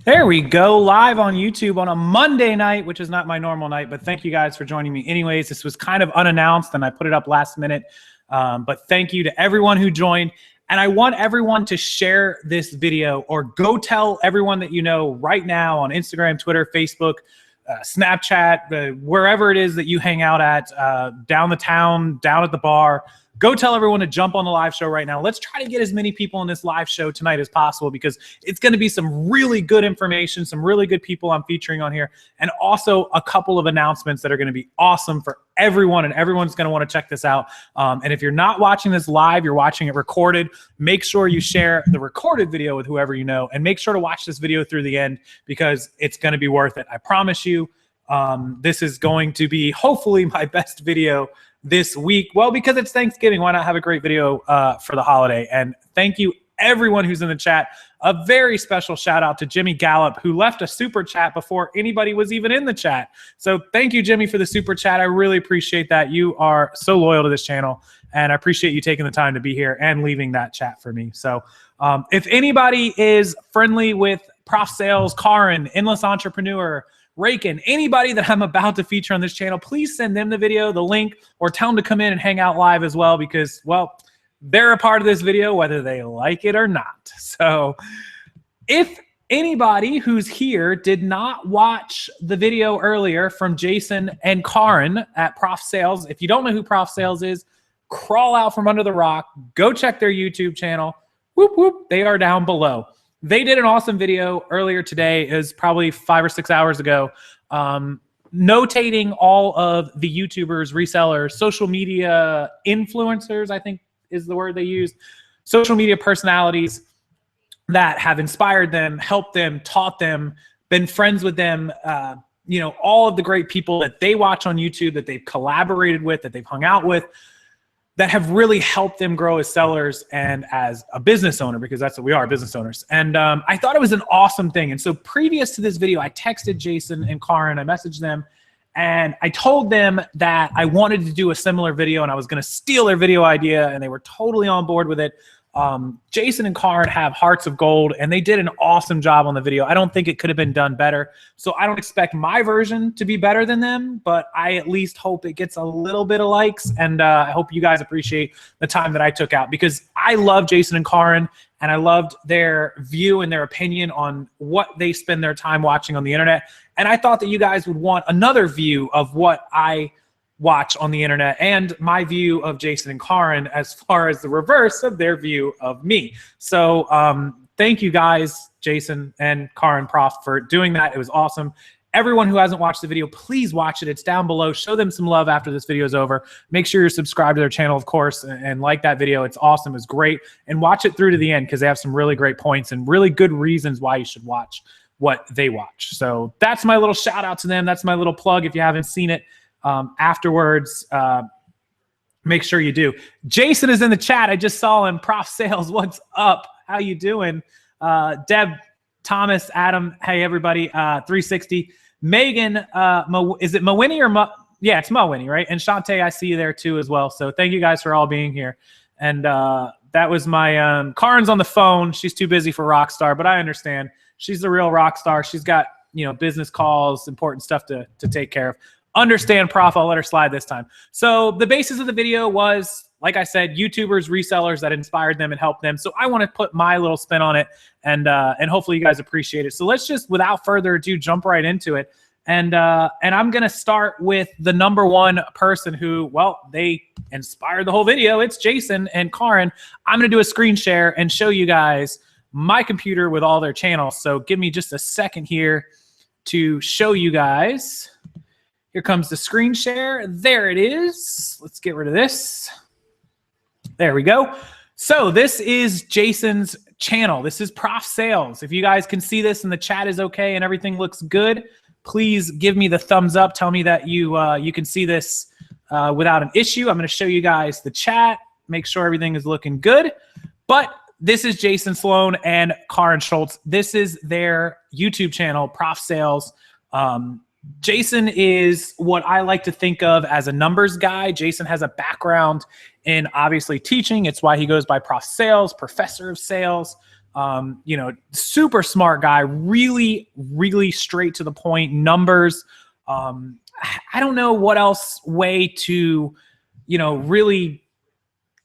There we go, live on YouTube on a Monday night, which is not my normal night, but thank you guys for joining me anyways. This was kind of unannounced and I put it up last minute, but thank you to everyone who joined. And I want everyone to share this video or go tell everyone that you know right now on Instagram, Twitter, Facebook, Snapchat, wherever it is that you hang out at, down the town, down at the bar. Go tell everyone to jump on the live show right now. Let's try to get as many people in this live show tonight as possible because it's going to be some really good information, some really good people I'm featuring on here, and also a couple of announcements that are going to be awesome for everyone, and everyone's going to want to check this out. And if you're not watching this live, you're watching it recorded, make sure you share the recorded video with whoever you know, and make sure to watch this video through the end because it's going to be worth it. I promise you, this is going to be hopefully my best video this week. Well, because it's Thanksgiving, why not have a great video for the holiday? And thank you everyone who's in the chat. A very special shout out to Jimmy Gallup, who left a super chat before anybody was even in the chat. So thank you, Jimmy, for the super chat. I really appreciate that. You are so loyal to this channel, and I appreciate you taking the time to be here and leaving that chat for me. So if anybody is friendly with Prof Sales, Karin, Endless Entrepreneur, Raking, anybody that I'm about to feature on this channel, please send them the video, the link, or tell them to come in and hang out live as well because, well, they're a part of this video whether they like it or not. So if anybody who's here did not watch the video earlier from Jason and Karin at Prof Sales, if you don't know who Prof Sales is, crawl out from under the rock, go check their YouTube channel. Whoop, whoop, they are down below. They did an awesome video earlier today. It was probably 5 or 6 hours ago, notating all of the YouTubers, resellers, social media influencers, I think is the word they used, social media personalities that have inspired them, helped them, taught them, been friends with them, you know, all of the great people that they watch on YouTube, that they've collaborated with, that they've hung out with, that have really helped them grow as sellers and as a business owner, because that's what we are, business owners. And I thought it was an awesome thing. And so previous to this video, I texted Jason and Karin, I messaged them, and I told them that I wanted to do a similar video and I was going to steal their video idea, and they were totally on board with it. Jason and Karin have hearts of gold, and they did an awesome job on the video. I don't think it could have been done better. So I don't expect my version to be better than them, but I at least hope it gets a little bit of likes. And I hope you guys appreciate the time that I took out, because I love Jason and Karin, and I loved their view and their opinion on what they spend their time watching on the internet. And I thought that you guys would want another view of what I watch on the internet and my view of Jason and Karin as far as the reverse of their view of me. So thank you guys, Jason and Karin Prof, for doing that. It was awesome. Everyone who hasn't watched the video, please watch it. It's down below. Show them some love after this video is over. Make sure you're subscribed to their channel, of course, and like that video. It's awesome. It's great. And watch it through to the end because they have some really great points and really good reasons why you should watch what they watch. So that's my little shout out to them. That's my little plug if you haven't seen it. Afterwards, make sure you do. Jason is in the chat. I just saw him. Prof Sales, what's up? How you doing? Deb, Thomas, Adam, hey everybody. 360. Megan, is it Mowinny or yeah, it's Mowinny, right? And Shantae, I see you there too as well. So thank you guys for all being here. And that was my Karin's on the phone. She's too busy for Rockstar, but I understand. She's the real rock star. She's got, you know, business calls, important stuff to take care of. Understand, Prof, I'll let her slide this time. So the basis of the video was, like I said, YouTubers, resellers that inspired them and helped them. So I want to put my little spin on it, and hopefully you guys appreciate it. So let's just, without further ado, jump right into it. And I'm going to start with the number one person who, well, they inspired the whole video. It's Jason and Karin. I'm going to do a screen share and show you guys my computer with all their channels. So give me just a second here to show you guys. Here comes the screen share. There it is. Let's get rid of this. There we go. So this is Jason's channel. This is Prof Sales. If you guys can see this and the chat is okay and everything looks good, please give me the thumbs up. Tell me that you can see this without an issue. I'm going to show you guys the chat. Make sure everything is looking good. But this is Jason Sloan and Karin Schultz. This is their YouTube channel, Prof Sales. Jason is what I like to think of as a numbers guy. Jason has a background in obviously teaching. It's why he goes by Prof Sales, Professor of Sales. You know, super smart guy, really, really straight to the point, numbers. I don't know what else way to, you know, really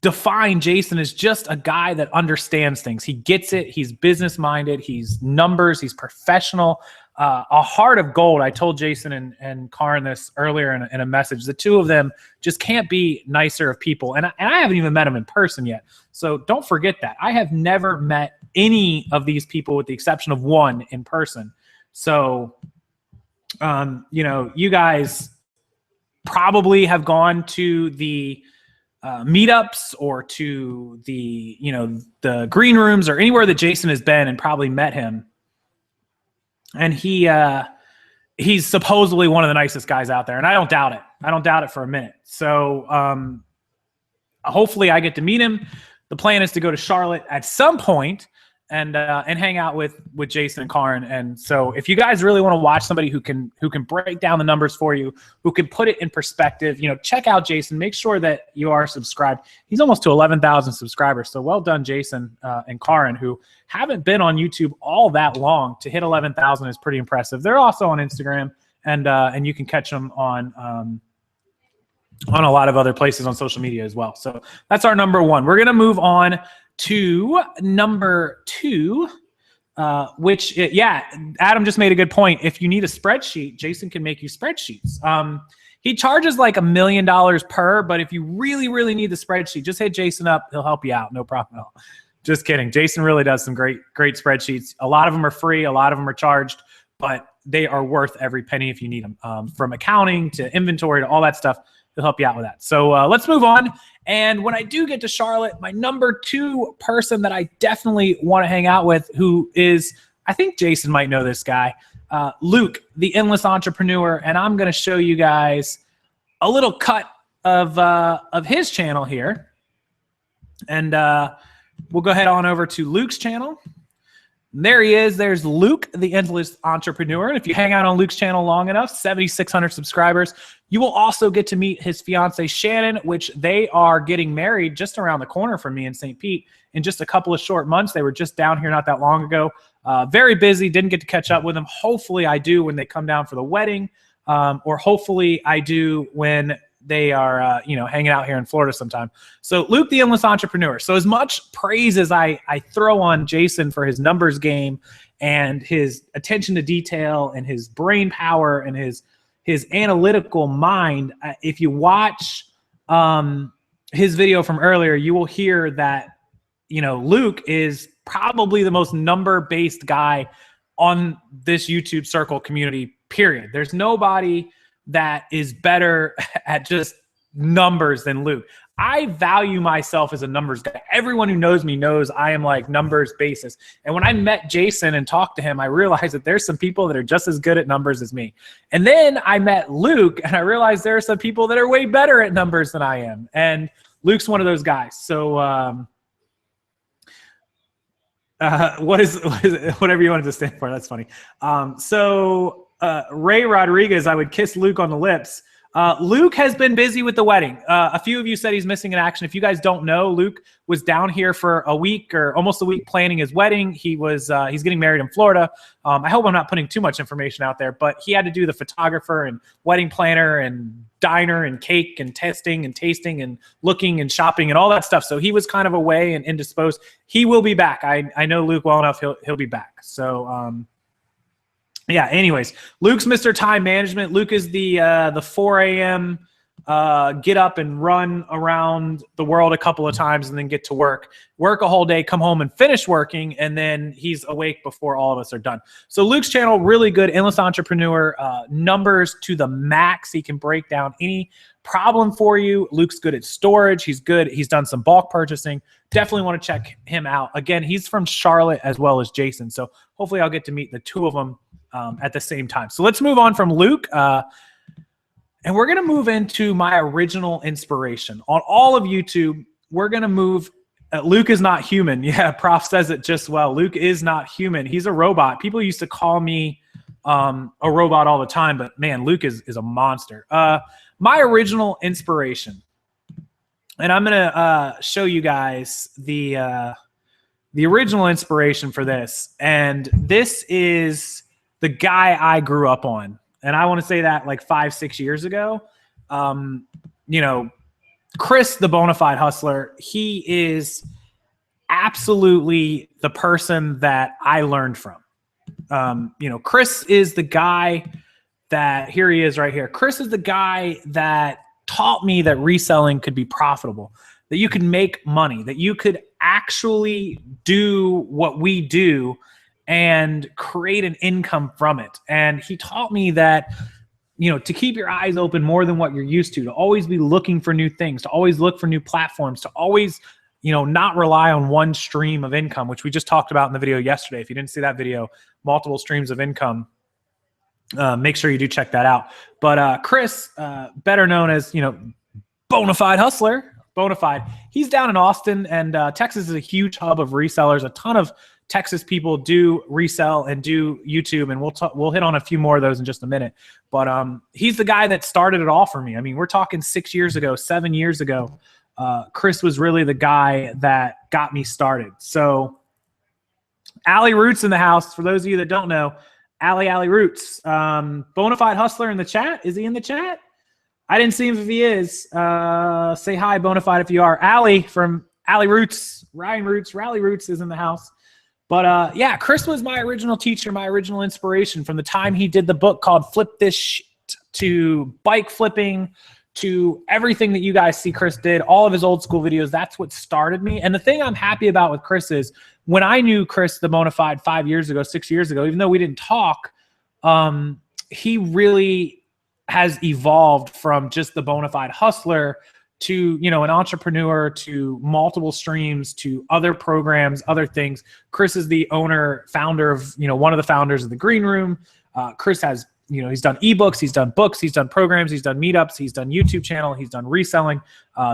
define Jason as just a guy that understands things. He gets it. He's business minded. He's numbers. He's professional. A heart of gold. I told Jason and Karin this earlier in a message. The two of them just can't be nicer of people. And I haven't even met him in person yet. So don't forget that. I have never met any of these people with the exception of one in person. So, you know, you guys probably have gone to the meetups or to the, you know, the green rooms or anywhere that Jason has been and probably met him. And he's supposedly one of the nicest guys out there. And I don't doubt it. I don't doubt it for a minute. So hopefully I get to meet him. The plan is to go to Charlotte at some point and hang out with Jason and Karin. And so if you guys really want to watch somebody who can break down the numbers for you, who can put it in perspective, you know, check out Jason. Make sure that you are subscribed. He's almost to 11,000 subscribers. So well done, Jason and Karin, who haven't been on YouTube all that long. To hit 11,000 is pretty impressive. They're also on Instagram, and you can catch them on a lot of other places on social media as well. So that's our number one. We're going to move on to number two, which, yeah, Adam just made a good point. If you need a spreadsheet, Jason can make you spreadsheets. He charges like $1 million per, but if you really, really need the spreadsheet, just hit Jason up. He'll help you out. No problem at all. Just kidding. Jason really does some great spreadsheets. A lot of them are free. A lot of them are charged, but they are worth every penny if you need them. From accounting to inventory to all that stuff, he'll help you out with that. So let's move on. And when I do get to Charlotte, my number two person that I definitely want to hang out with, who is, I think Jason might know this guy, Luke, the Endless Entrepreneur. And I'm going to show you guys a little cut of his channel here. And we'll go ahead on over to Luke's channel. There he is. There's Luke, the Endless Entrepreneur. And if you hang out on Luke's channel long enough, 7,600 subscribers, you will also get to meet his fiance, Shannon, which they are getting married just around the corner from me in St. Pete in just a couple of short months. They were just down here not that long ago. Very busy. Didn't get to catch up with them. Hopefully I do when they come down for the wedding, or hopefully I do when they are, you know, hanging out here in Florida sometime. So Luke, the Endless Entrepreneur. So as much praise as I throw on Jason for his numbers game and his attention to detail and his brain power and his analytical mind, if you watch his video from earlier, you will hear that, you know, Luke is probably the most number-based guy on this YouTube circle community, period. There's nobody that is better at just numbers than Luke. I value myself as a numbers guy. Everyone who knows me knows I am like numbers basis. And when I met Jason and talked to him, I realized that there's some people that are just as good at numbers as me. And then I met Luke and I realized there are some people that are way better at numbers than I am. And Luke's one of those guys. So what is whatever you wanted to stand for. That's funny. Ray Rodriguez, I would kiss Luke on the lips. Luke has been busy with the wedding. A few of you said he's missing in action. If you guys don't know, Luke was down here for a week or almost a week planning his wedding. He's getting married in Florida. I hope I'm not putting too much information out there, but he had to do the photographer and wedding planner and diner and cake and testing and tasting and looking and shopping and all that stuff. So he was kind of away and indisposed. He will be back. I know Luke well enough. He'll be back. So, yeah, anyways, Luke's Mr. Time Management. Luke is the 4 a.m. Get up and run around the world a couple of times and then get to work a whole day, come home and finish working, and then he's awake before all of us are done. So Luke's channel, really good, Endless Entrepreneur, numbers to the max. He can break down any problem for you. Luke's good at storage. He's good. He's done some bulk purchasing. Definitely want to check him out. Again, he's from Charlotte as well as Jason. So hopefully I'll get to meet the two of them at the same time. So let's move on from Luke. And we're going to move into my original inspiration. On all of YouTube, we're going to move. Luke is not human. Yeah, Prof says it just well. Luke is not human. He's a robot. People used to call me a robot all the time, but man, Luke is a monster. My original inspiration, and I'm going to show you guys the the original inspiration for this. And this is the guy I grew up on. And I want to say that like 5-6 years ago. You know, Chris, the Bonafide hustler, he is absolutely the person that I learned from. You know, Chris is the guy that, here he is right here. Chris is the guy that taught me that reselling could be profitable, that you could make money, that you could actually do what we do and create an income from it. And he taught me that, you know, to keep your eyes open more than what you're used to always be looking for new things, to always look for new platforms, to always, you know, not rely on one stream of income, which we just talked about in the video yesterday. If you didn't see that video, multiple streams of income, make sure you do check that out. But Chris, better known as, you know, Bonafide hustler, Bonafide, he's down in Austin, and Texas is a huge hub of resellers. A ton of Texas people do resell and do YouTube, and we'll hit on a few more of those in just a minute. But he's the guy that started it all for me. I mean, we're talking 6 years ago, 7 years ago. Chris was really the guy that got me started. So Allie Roots in the house. For those of you that don't know, Allie Roots, Bonafide hustler in the chat. Is he in the chat? I didn't see him. If he is, say hi, Bonafide, if you are. Allie from Allie Roots, Ryan Roots, Rally Roots is in the house. But yeah, Chris was my original teacher, my original inspiration from the time he did the book called Flip This Shit, to bike flipping, to everything that you guys see Chris did, all of his old school videos. That's what started me. And the thing I'm happy about with Chris is when I knew Chris, the Bonafide, 5 years ago, 6 years ago, even though we didn't talk, he really has evolved from just the Bonafide hustler to, you know, an entrepreneur, to multiple streams, to other programs, other things. Chris is the owner, founder of, you know, one of the founders of the Green Room. Chris has, you know, he's done ebooks, he's done books, he's done programs, he's done meetups, he's done YouTube channel, he's done reselling,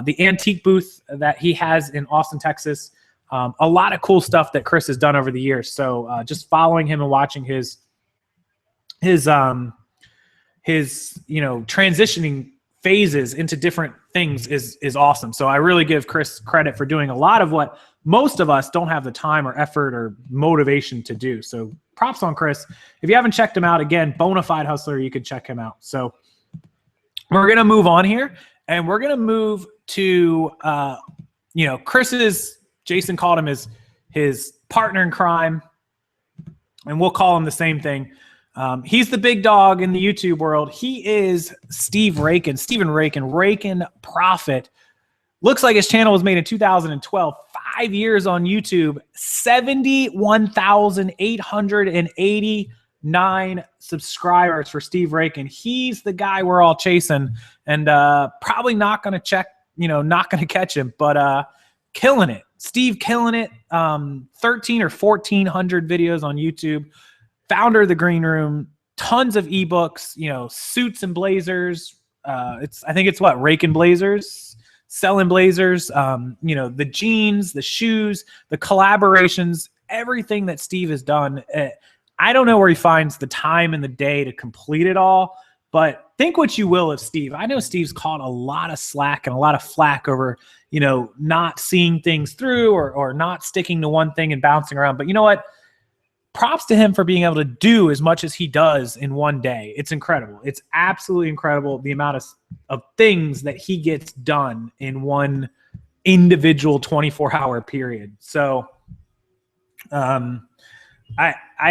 the antique booth that he has in Austin, Texas. A lot of cool stuff that Chris has done over the years. So just following him and watching his you know, transitioning phases into different things is awesome. So I really give Chris credit for doing a lot of what most of us don't have the time or effort or motivation to do. So props on Chris. If you haven't checked him out, again, Bonafide hustler, you can check him out. So we're going to move on here, and we're going to move to, you know, Chris's, Jason called him his partner in crime, and we'll call him the same thing. He's the big dog in the YouTube world. He is Steven Raking Profit. Looks like his channel was made in 2012. 5 years on YouTube, 71,889 subscribers for Steve Raking. He's the guy we're all chasing, and probably not going to catch him, but killing it. Steve killing it. 13 or 1,400 videos on YouTube. Founder of the Green Room, tons of ebooks, you know, suits and blazers. I think it's what, Raking blazers, selling blazers, you know, the jeans, the shoes, the collaborations, everything that Steve has done. I don't know where he finds the time in the day to complete it all, but think what you will of Steve. I know Steve's caught a lot of slack and a lot of flack over, you know, not seeing things through or not sticking to one thing and bouncing around. But you know what? Props to him for being able to do as much as he does in one day. It's incredible. It's absolutely incredible, the amount of things that he gets done in one individual 24-hour period. So I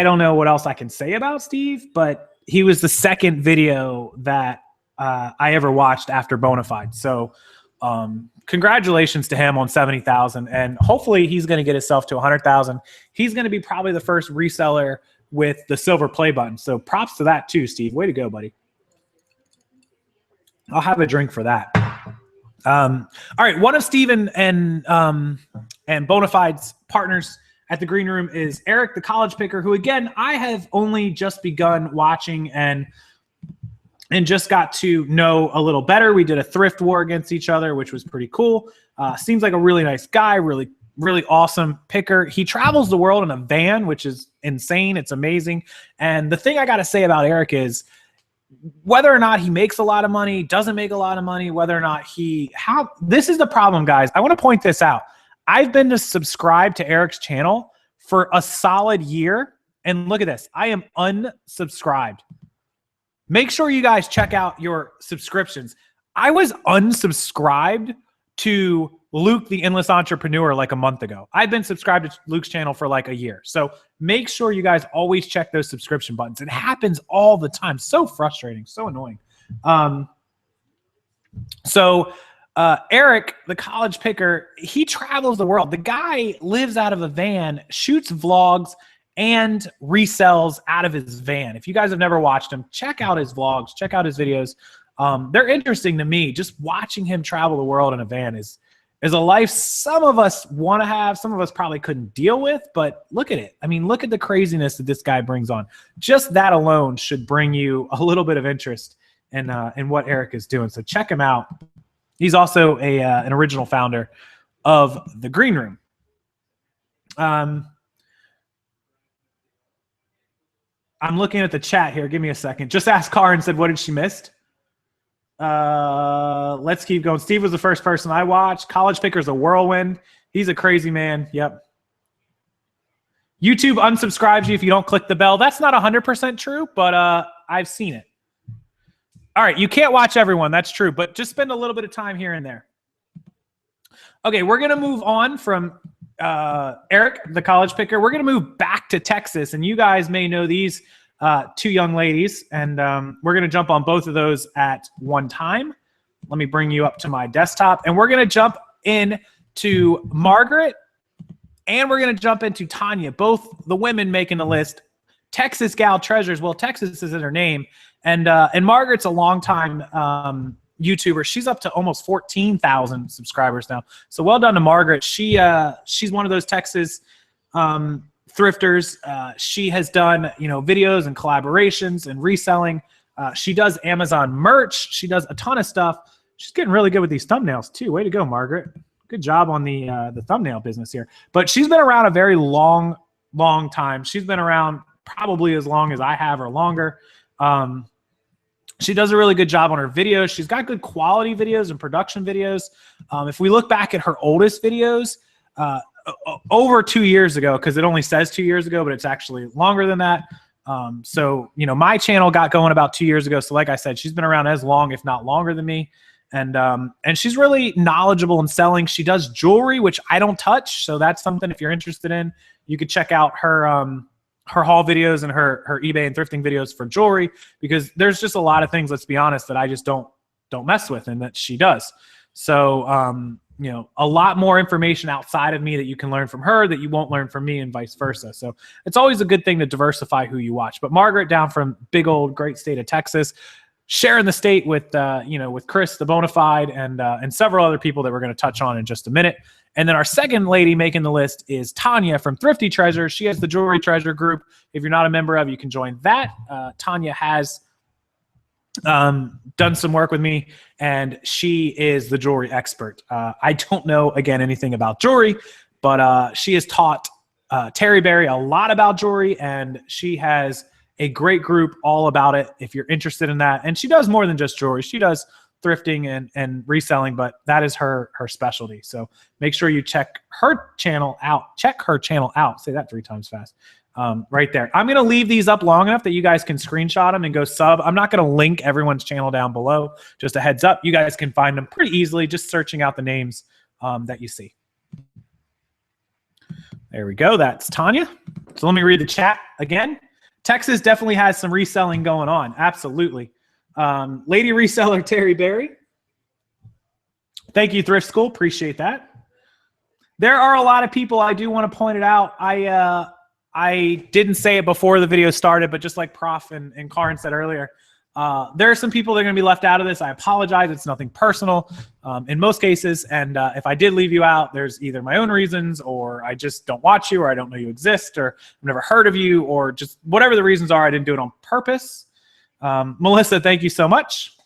don't know what else I can say about Steve, but he was the second video that I ever watched after Bonafide. So congratulations to him on 70,000, and hopefully he's going to get himself to 100,000. He's going to be probably the first reseller with the silver play button. So props to that too, Steve. Way to go, buddy. I'll have a drink for that. All right. One of Steve and Bonafide's partners at the Green Room is Eric, the college picker, who again, I have only just begun watching and just got to know a little better. We did a thrift war against each other, which was pretty cool. Seems like a really nice guy, really, really awesome picker. He travels the world in a van, which is insane. It's amazing. And the thing I got to say about Eric is whether or not he makes a lot of money, doesn't make a lot of money, whether or not this is the problem, guys. I want to point this out. I've been to subscribe to Eric's channel for a solid year. And look at this. I am unsubscribed. Make sure you guys check out your subscriptions. I was unsubscribed to Luke, the Endless Entrepreneur, like a month ago. I've been subscribed to Luke's channel for like a year. So make sure you guys always check those subscription buttons. It happens all the time. So frustrating, so annoying. Eric, the college picker, he travels the world. The guy lives out of a van, shoots vlogs, and resells out of his van. If you guys have never watched him, check out his vlogs, check out his videos. They're interesting to me. Just watching him travel the world in a van is a life some of us want to have, some of us probably couldn't deal with, but look at it. I mean, look at the craziness that this guy brings on. Just that alone should bring you a little bit of interest in what Eric is doing. So check him out. He's also an original founder of The Green Room. I'm looking at the chat here. Give me a second. Just asked Karen, said, what did she miss? Let's keep going. Steve was the first person I watched. College Picker's a whirlwind. He's a crazy man. Yep. YouTube unsubscribes you if you don't click the bell. That's not 100% true, but I've seen it. All right, you can't watch everyone. That's true, but just spend a little bit of time here and there. Okay, we're going to move on from Eric, the college picker. We're going to move back to Texas, and you guys may know these two young ladies, and we're going to jump on both of those at one time. Let me bring you up to my desktop, and we're going to jump into Margaret, and we're going to jump into Tanya, both the women making the list. Texas Gal Treasures. Well, Texas is in her name, and Margaret's a longtime YouTuber. She's up to almost 14,000 subscribers now. So well done to Margaret. She's one of those Texas thrifters. She has done videos and collaborations and reselling. She does Amazon merch. She does a ton of stuff. She's getting really good with these thumbnails too. Way to go, Margaret. Good job on the thumbnail business here. But she's been around a very long time. She's been around probably as long as I have or longer. She does a really good job on her videos. She's got good quality videos and production videos. If we look back at her oldest videos, over 2 years ago, because it only says 2 years ago, but it's actually longer than that. My channel got going about 2 years ago. So like I said, she's been around as long, if not longer than me. And she's really knowledgeable in selling. She does jewelry, which I don't touch. So that's something, if you're interested in, you could check out her haul videos and her eBay and thrifting videos for jewelry, because there's just a lot of things, let's be honest, that I just don't mess with, and that she does. So, a lot more information outside of me that you can learn from her that you won't learn from me, and vice versa. So it's always a good thing to diversify who you watch. But Margaret, down from big old great state of Texas, sharing the state with with Chris, the Bonafide, and several other people that we're going to touch on in just a minute. And then our second lady making the list is Tanya from Thrifty Treasure. She has the Jewelry Treasure group. If you're not a member of, you can join that. Tanya has done some work with me, and she is the jewelry expert. I don't know, again, anything about jewelry, but she has taught Terry Berry a lot about jewelry, and she has a great group all about it if you're interested in that. And she does more than just jewelry. She does thrifting and reselling, but that is her specialty. So make sure you check her channel out. Say that 3 times fast. Right there. I'm going to leave these up long enough that you guys can screenshot them and go sub. I'm not going to link everyone's channel down below. Just a heads up. You guys can find them pretty easily just searching out the names that you see. There we go. That's Tanya. So let me read the chat again. Texas definitely has some reselling going on. Absolutely. Lady reseller Terry Berry. Thank you, Thrift School. Appreciate that. There are a lot of people, I do want to point it out. I didn't say it before the video started, but just like Prof and Karin said earlier, there are some people that are going to be left out of this. I apologize. It's nothing personal in most cases. And if I did leave you out, there's either my own reasons, or I just don't watch you, or I don't know you exist, or I've never heard of you, or just whatever the reasons are, I didn't do it on purpose. Melissa, thank you so much.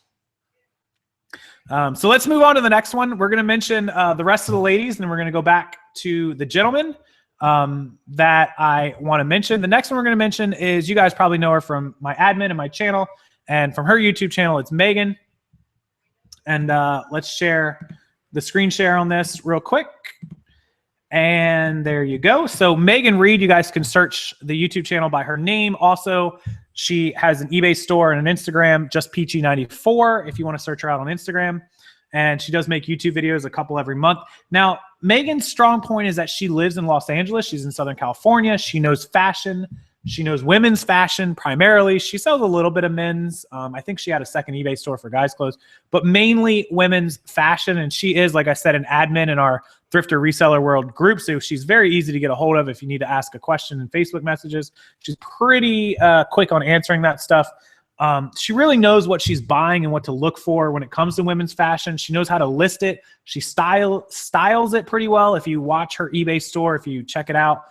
So let's move on to the next one. We're going to mention the rest of the ladies, and then we're going to go back to the gentlemen that I want to mention. The next one we're going to mention is, you guys probably know her from my admin and my channel, and from her YouTube channel, it's Megan. And let's share the screen share on this real quick. And there you go. So Megan Reed, you guys can search the YouTube channel by her name. Also, she has an eBay store and an Instagram, just Peachy94, if you want to search her out on Instagram. And she does make YouTube videos, a couple every month. Now, Megan's strong point is that she lives in Los Angeles. She's in Southern California. She knows fashion. She knows women's fashion primarily. She sells a little bit of men's. I think she had a second eBay store for guys' clothes, but mainly women's fashion. And she is, like I said, an admin in our Thrifter Reseller World group. So she's very easy to get a hold of if you need to ask a question in Facebook messages. She's pretty quick on answering that stuff. She really knows what she's buying and what to look for when it comes to women's fashion. She knows how to list it. She styles it pretty well. If you watch her eBay store, if you check it out,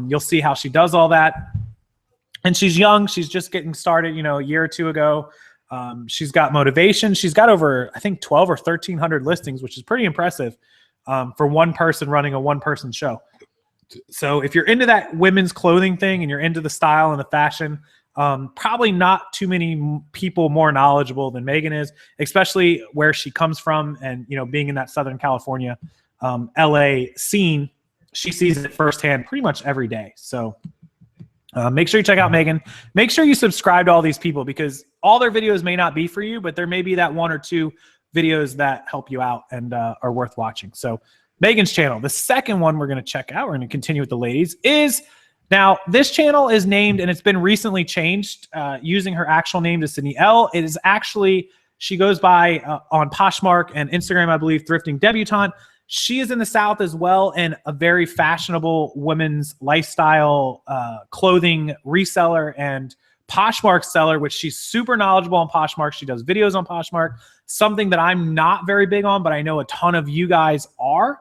you'll see how she does all that. And she's young. She's just getting started, you know, a year or two ago. She's got motivation. She's got over, I think, 12 or 1,300 listings, which is pretty impressive for one person running a one-person show. So if you're into that women's clothing thing and you're into the style and the fashion, probably not too many people more knowledgeable than Megan is, especially where she comes from and, you know, being in that Southern California, LA scene. She sees it firsthand pretty much every day. So make sure you check out Megan. Make sure you subscribe to all these people because all their videos may not be for you, but there may be that one or two videos that help you out and are worth watching. So Megan's channel. The second one we're going to check out, we're going to continue with the ladies, is now this channel is named, and it's been recently changed using her actual name to Sydney L. It is actually, she goes by on Poshmark and Instagram, I believe, Thrifting Debutante. She is in the South as well and a very fashionable women's lifestyle clothing reseller and Poshmark seller, which she's super knowledgeable on Poshmark. She does videos on Poshmark, something that I'm not very big on, but I know a ton of you guys are.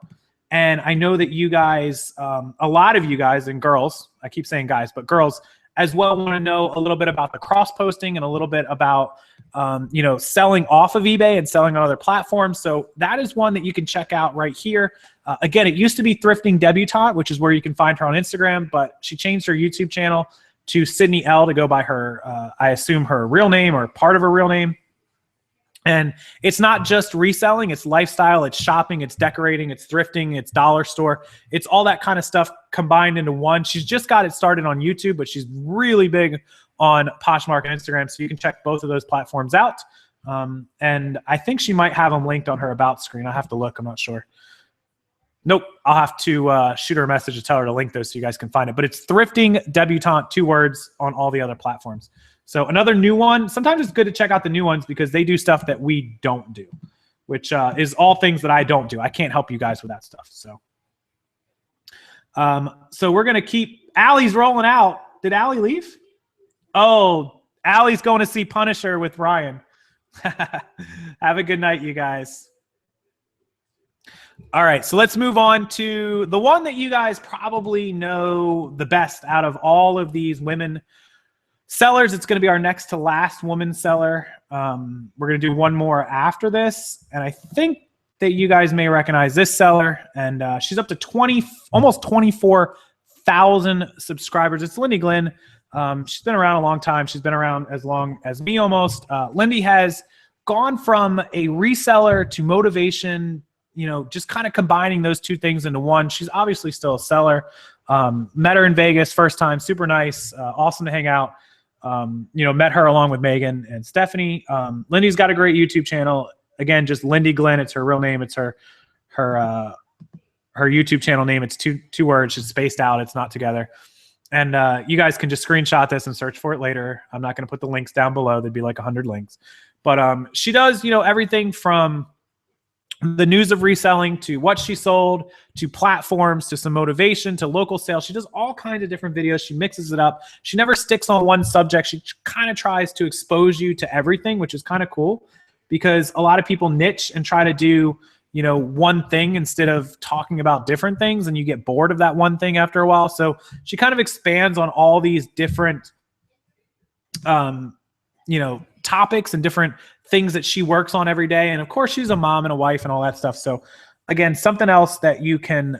And I know that you guys, a lot of you guys and girls, I keep saying guys, but girls as well want to know a little bit about the cross posting and a little bit about, you know, selling off of eBay and selling on other platforms. So that is one that you can check out right here. Again, it used to be Thrifting Debutante, which is where you can find her on Instagram, but she changed her YouTube channel to Sydney L to go by her, I assume her real name or part of her real name. And it's not just reselling, it's lifestyle, it's shopping, it's decorating, it's thrifting, it's dollar store. It's all that kind of stuff combined into one. She's just got it started on YouTube, but she's really big on Poshmark and Instagram. So you can check both of those platforms out. And I think she might have them linked on her about screen. I'll have to look, I'm not sure. Nope, I'll have to shoot her a message to tell her to link those so you guys can find it. But it's Thrifting Debutante, 2 words, on all the other platforms. So another new one. Sometimes it's good to check out the new ones because they do stuff that we don't do, which is all things that I don't do. I can't help you guys with that stuff. So, so we're going to keep, Allie's rolling out. Did Allie leave? Oh, Allie's going to see Punisher with Ryan. Have a good night, you guys. All right, so let's move on to the one that you guys probably know the best out of all of these women sellers. It's going to be our next to last woman seller. We're going to do one more after this, and I think that you guys may recognize this seller, and she's up to almost 24,000 subscribers. It's Lindy Glynn. She's been around a long time. She's been around as long as me almost. Lindy has gone from a reseller to motivation, you know, just kind of combining those two things into one. She's obviously still a seller. Met her in Vegas first time, super nice, awesome to hang out. You know, met her along with Megan and Stephanie. Lindy's got a great YouTube channel. Again, just Lindy Glynn. It's her real name. It's her YouTube channel name. It's two words. It's spaced out. It's not together. And you guys can just screenshot this and search for it later. I'm not going to put the links down below. There'd be like 100 links. But she does, you know, everything from the news of reselling to what she sold to platforms to some motivation to local sales. She does all kinds of different videos. She mixes it up. She never sticks on one subject. She kind of tries to expose you to everything, which is kind of cool because a lot of people niche and try to do, you know, one thing instead of talking about different things, and you get bored of that one thing after a while. So she kind of expands on all these different, you know, topics and different things that she works on every day. And of course, she's a mom and a wife and all that stuff. So again, something else that you can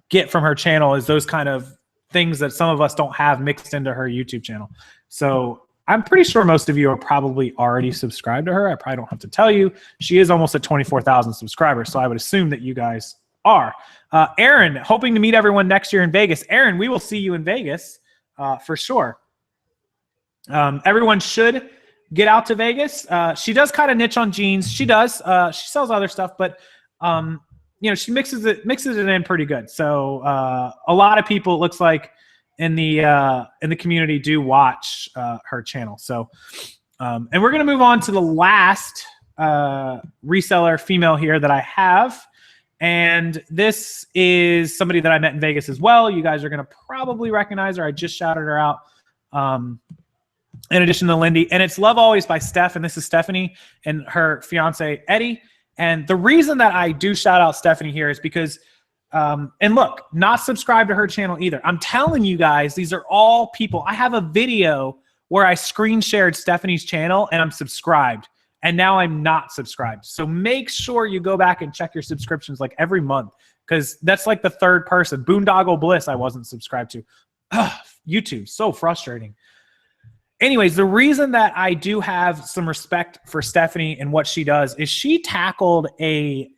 get from her channel is those kind of things that some of us don't have mixed into her YouTube channel. So I'm pretty sure most of you are probably already subscribed to her. I probably don't have to tell you. She is almost at 24,000 subscribers. So I would assume that you guys are. Aaron, hoping to meet everyone next year in Vegas. Aaron, we will see you in Vegas for sure. Everyone should get out to Vegas. She does kind of niche on jeans. She does. She sells other stuff, but she mixes it in pretty good. So a lot of people, it looks like, in the community do watch her channel. So and we're gonna move on to the last reseller female here that I have. And this is somebody that I met in Vegas as well. You guys are going to probably recognize her. I just shouted her out in addition to Lindy. And it's Love Always by Steph. And this is Stephanie and her fiance, Eddie. And the reason that I do shout out Stephanie here is because, and look, not subscribe to her channel either. I'm telling you guys, these are all people. I have a video where I screen shared Stephanie's channel and I'm subscribed. And now I'm not subscribed. So make sure you go back and check your subscriptions like every month, because that's like the third person. Boondoggle Bliss I wasn't subscribed to. Ugh, YouTube, so frustrating. Anyways, the reason that I do have some respect for Stephanie and what she does is she tackled a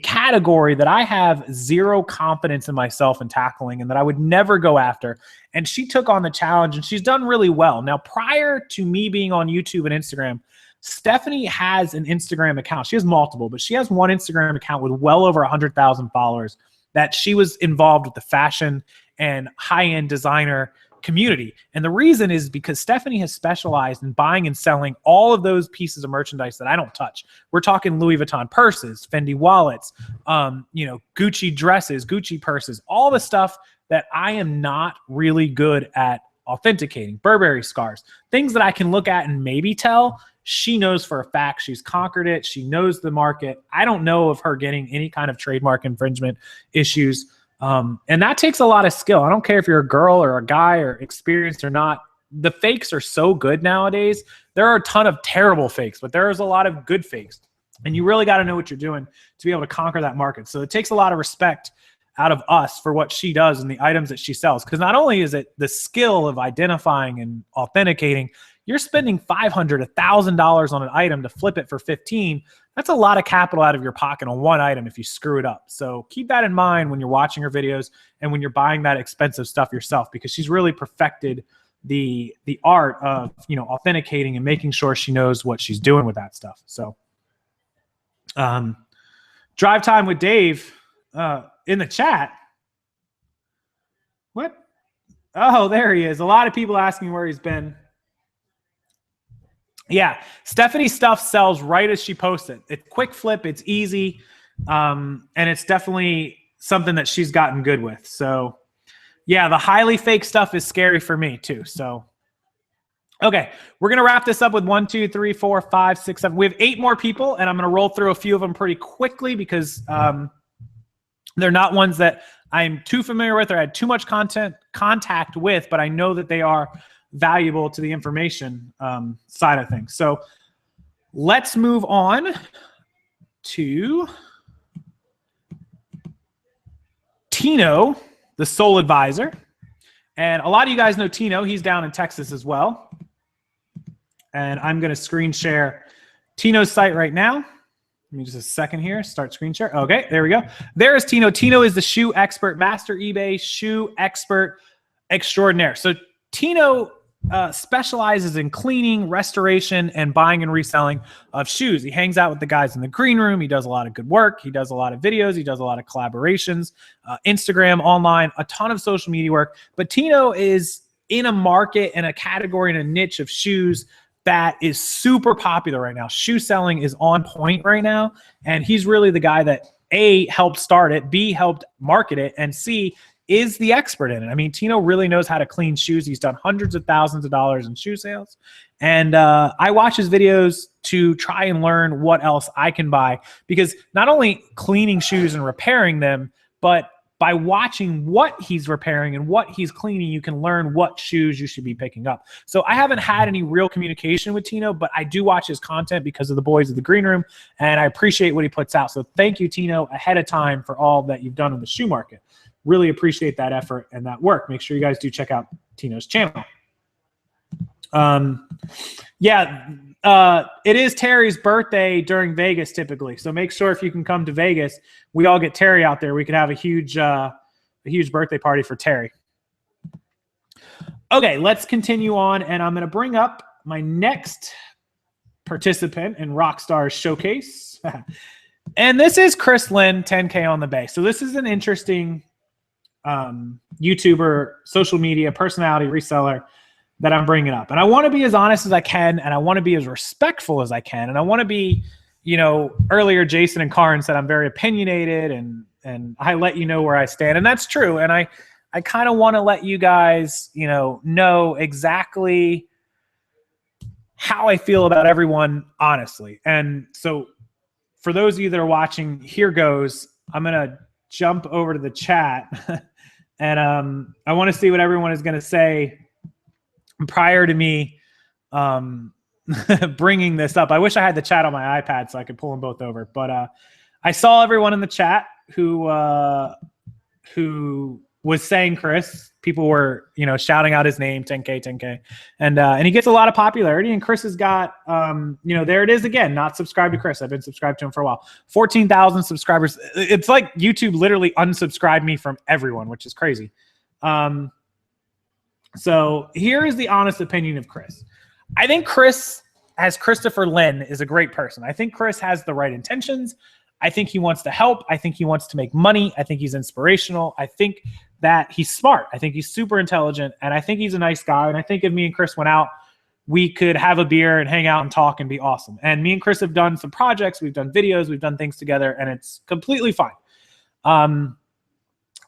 category that I have zero confidence in myself in tackling and that I would never go after. And she took on the challenge and she's done really well. Now, prior to me being on YouTube and Instagram, Stephanie has an Instagram account. She has multiple, but she has one Instagram account with well over 100,000 followers that she was involved with the fashion and high-end designer community. And the reason is because Stephanie has specialized in buying and selling all of those pieces of merchandise that I don't touch. We're talking Louis Vuitton purses, Fendi wallets, Gucci dresses, Gucci purses, all the stuff that I am not really good at authenticating. Burberry scarves, things that I can look at and maybe tell. She knows for a fact. She's conquered it. She knows the market. I don't know of her getting any kind of trademark infringement issues. And that takes a lot of skill. I don't care if you're a girl or a guy or experienced or not. The fakes are so good nowadays. There are a ton of terrible fakes, but there is a lot of good fakes. And you really got to know what you're doing to be able to conquer that market. So it takes a lot of respect out of us for what she does and the items that she sells. Because not only is it the skill of identifying and authenticating, you're spending $500, $1,000 on an item to flip it for 15. That's a lot of capital out of your pocket on one item if you screw it up. So keep that in mind when you're watching her videos and when you're buying that expensive stuff yourself, because she's really perfected the art of authenticating and making sure she knows what she's doing with that stuff. So drive time with Dave in the chat. What? Oh, there he is. A lot of people asking where he's been. Yeah, Stephanie's stuff sells right as she posts it. It's quick flip, it's easy, and it's definitely something that she's gotten good with. So, yeah, the highly fake stuff is scary for me too. So, okay, we're gonna wrap this up with 1, 2, 3, 4, 5, 6, 7. We have 8 more people, and I'm gonna roll through a few of them pretty quickly because they're not ones that I'm too familiar with or had too much contact with, but I know that they are valuable to the information side of things. So let's move on to Tino, the Soul Advisor. And a lot of you guys know Tino. He's down in Texas as well. And I'm going to screen share Tino's site right now. Give me just a second here. Start screen share. Okay, there we go. There is Tino. Tino is the shoe expert, master eBay shoe expert extraordinaire. So Tino specializes in cleaning, restoration, and buying and reselling of shoes. He hangs out with the guys in the green room. He does a lot of good work. He does a lot of videos. He does a lot of collaborations, Instagram, online, a ton of social media work. But Tino is in a market and a category and a niche of shoes that is super popular right now. Shoe selling is on point right now. And he's really the guy that A, helped start it, B, helped market it, and C, is the expert in it. I mean, Tino really knows how to clean shoes. He's done hundreds of thousands of dollars in shoe sales. And I watch his videos to try and learn what else I can buy, because not only cleaning shoes and repairing them, but by watching what he's repairing and what he's cleaning, you can learn what shoes you should be picking up. So I haven't had any real communication with Tino, but I do watch his content because of the boys of the green room, and I appreciate what he puts out. So thank you, Tino, ahead of time for all that you've done in the shoe market. Really appreciate that effort and that work. Make sure you guys do check out Tino's channel. Yeah, it is Terry's birthday during Vegas typically. So make sure if you can come to Vegas, we all get Terry out there. We could have a huge birthday party for Terry. Okay, let's continue on. And I'm going to bring up my next participant in Rockstar Showcase. And this is Chris Lynn, 10K on the Bay. So this is an interesting YouTuber, social media personality, reseller that I'm bringing up. And I want to be as honest as I can, and I want to be as respectful as I can. And I want to be, you know, earlier Jason and Karin said I'm very opinionated and I let you know where I stand. And that's true. And I kind of want to let you guys, you know exactly how I feel about everyone, honestly. And so for those of you that are watching, here goes. I'm going to jump over to the chat and I want to see what everyone is going to say prior to me bringing this up. I wish I had the chat on my iPad so I could pull them both over. But I saw everyone in the chat who was saying Chris. People were, you know, shouting out his name, 10K, 10K. And he gets a lot of popularity. And Chris has got, you know, there it is again, not subscribed to Chris. I've been subscribed to him for a while. 14,000 subscribers. It's like YouTube literally unsubscribed me from everyone, which is crazy. So here is the honest opinion of Chris. I think Chris, as Christopher Lynn, is a great person. I think Chris has the right intentions. I think he wants to help. I think he wants to make money. I think he's inspirational. I think that he's smart. I think he's super intelligent. And I think he's a nice guy. And I think if me and Chris went out, we could have a beer and hang out and talk and be awesome. And me and Chris have done some projects. We've done videos. We've done things together. And it's completely fine.